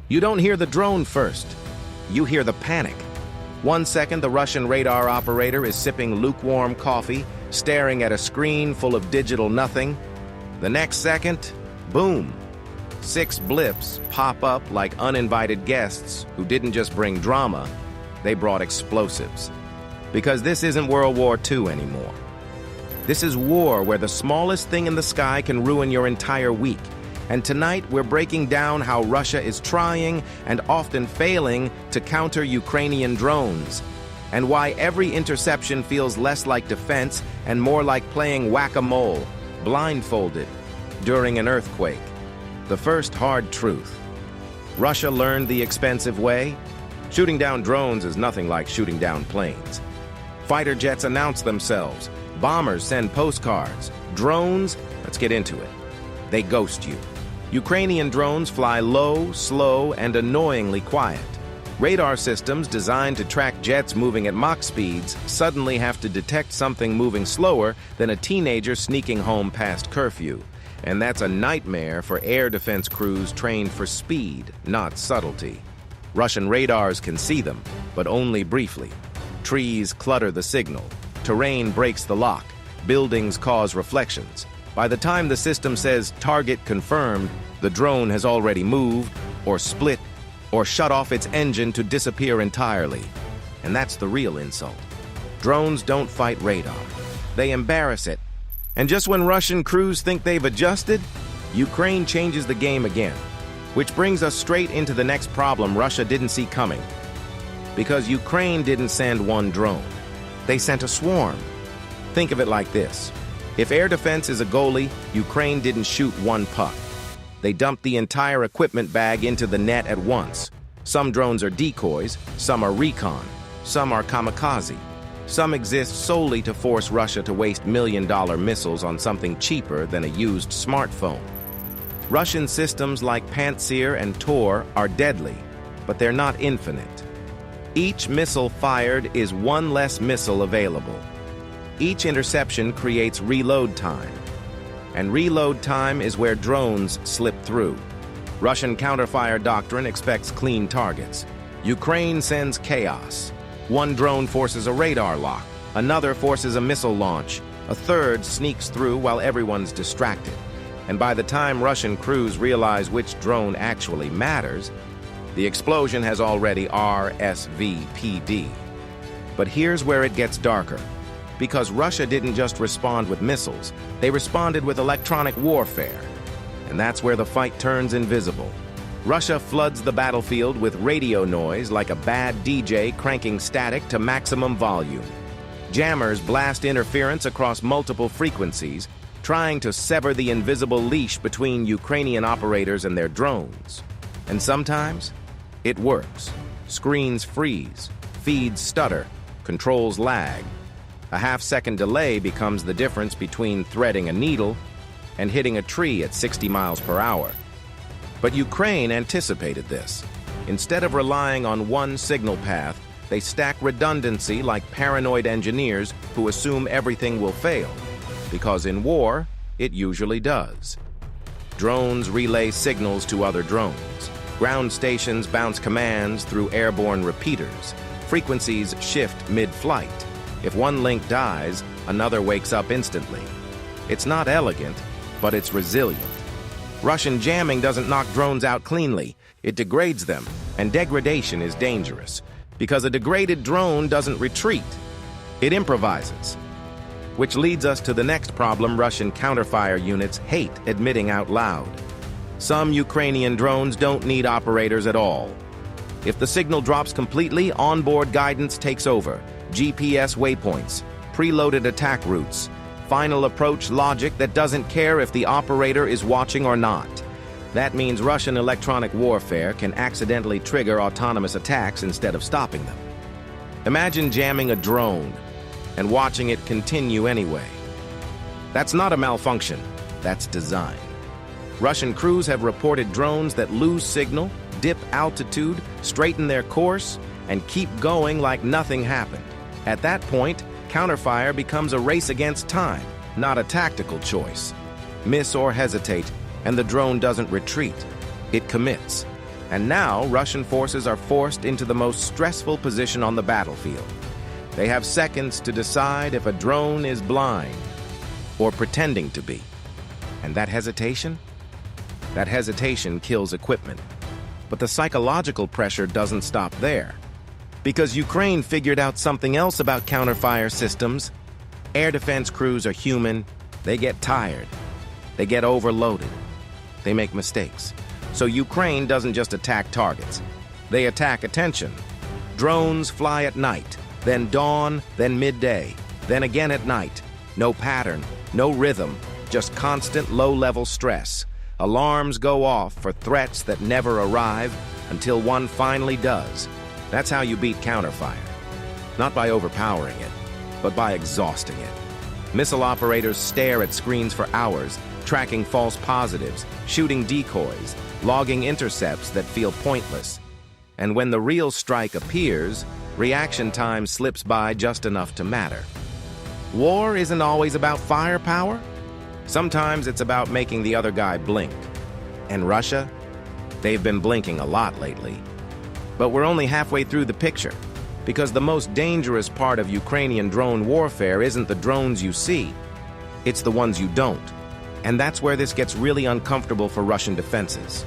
You don't hear the drone first. You hear the panic. 1 second, the Russian radar operator is sipping lukewarm coffee, staring at a screen full of digital nothing. The next second, boom. 6 blips pop up like uninvited guests who didn't just bring drama, they brought explosives. Because this isn't World War II anymore. This is war where the smallest thing in the sky can ruin your entire week. And tonight, we're breaking down how Russia is trying and often failing to counter Ukrainian drones, and why every interception feels less like defense and more like playing whack-a-mole, blindfolded, during an earthquake. The first hard truth. Russia learned the expensive way. Shooting down drones is nothing like shooting down planes. Fighter jets announce themselves. Bombers send postcards. Drones, let's get into it. They ghost you. Ukrainian drones fly low, slow, and annoyingly quiet. Radar systems designed to track jets moving at Mach speeds suddenly have to detect something moving slower than a teenager sneaking home past curfew. And that's a nightmare for air defense crews trained for speed, not subtlety. Russian radars can see them, but only briefly. Trees clutter the signal. Terrain breaks the lock. Buildings cause reflections. By the time the system says target confirmed, the drone has already moved, or split, or shut off its engine to disappear entirely. And that's the real insult. Drones don't fight radar. They embarrass it. And just when Russian crews think they've adjusted, Ukraine changes the game again. Which brings us straight into the next problem Russia didn't see coming. Because Ukraine didn't send one drone. They sent a swarm. Think of it like this. If air defense is a goalie, Ukraine didn't shoot one puck. They dumped the entire equipment bag into the net at once. Some drones are decoys, some are recon, some are kamikaze. Some exist solely to force Russia to waste million-dollar missiles on something cheaper than a used smartphone. Russian systems like Pantsir and Tor are deadly, but they're not infinite. Each missile fired is one less missile available. Each interception creates reload time, and reload time is where drones slip through. Russian counterfire doctrine expects clean targets. Ukraine sends chaos. One drone forces a radar lock, another forces a missile launch, a third sneaks through while everyone's distracted. And by the time Russian crews realize which drone actually matters, the explosion has already RSVP'd. But here's where it gets darker. Because Russia didn't just respond with missiles, they responded with electronic warfare. And that's where the fight turns invisible. Russia floods the battlefield with radio noise like a bad DJ cranking static to maximum volume. Jammers blast interference across multiple frequencies, trying to sever the invisible leash between Ukrainian operators and their drones. And sometimes, it works. Screens freeze, feeds stutter, controls lag. A half-second delay becomes the difference between threading a needle and hitting a tree at 60 miles per hour. But Ukraine anticipated this. Instead of relying on one signal path, they stack redundancy like paranoid engineers who assume everything will fail, because in war, it usually does. Drones relay signals to other drones. Ground stations bounce commands through airborne repeaters. Frequencies shift mid-flight. If one link dies, another wakes up instantly. It's not elegant, but it's resilient. Russian jamming doesn't knock drones out cleanly. It degrades them, and degradation is dangerous, because a degraded drone doesn't retreat. It improvises. Which leads us to the next problem Russian counterfire units hate admitting out loud. Some Ukrainian drones don't need operators at all. If the signal drops completely, onboard guidance takes over. GPS waypoints, preloaded attack routes, final approach logic that doesn't care if the operator is watching or not. That means Russian electronic warfare can accidentally trigger autonomous attacks instead of stopping them. Imagine jamming a drone and watching it continue anyway. That's not a malfunction, that's design. Russian crews have reported drones that lose signal, dip altitude, straighten their course, and keep going like nothing happened. At that point, counterfire becomes a race against time, not a tactical choice. Miss or hesitate, and the drone doesn't retreat. It commits. And now, Russian forces are forced into the most stressful position on the battlefield. They have seconds to decide if a drone is blind or pretending to be. And that hesitation? That hesitation kills equipment. But the psychological pressure doesn't stop there. Because Ukraine figured out something else about counterfire systems. Air defense crews are human. They get tired. They get overloaded. They make mistakes. So Ukraine doesn't just attack targets. They attack attention. Drones fly at night, then dawn, then midday, then again at night. No pattern, no rhythm, just constant low-level stress. Alarms go off for threats that never arrive until one finally does. That's how you beat counterfire. Not by overpowering it, but by exhausting it. Missile operators stare at screens for hours, tracking false positives, shooting decoys, logging intercepts that feel pointless. And when the real strike appears, reaction time slips by just enough to matter. War isn't always about firepower. Sometimes it's about making the other guy blink. And Russia? They've been blinking a lot lately. But we're only halfway through the picture, because the most dangerous part of Ukrainian drone warfare isn't the drones you see, it's the ones you don't. And that's where this gets really uncomfortable for Russian defenses.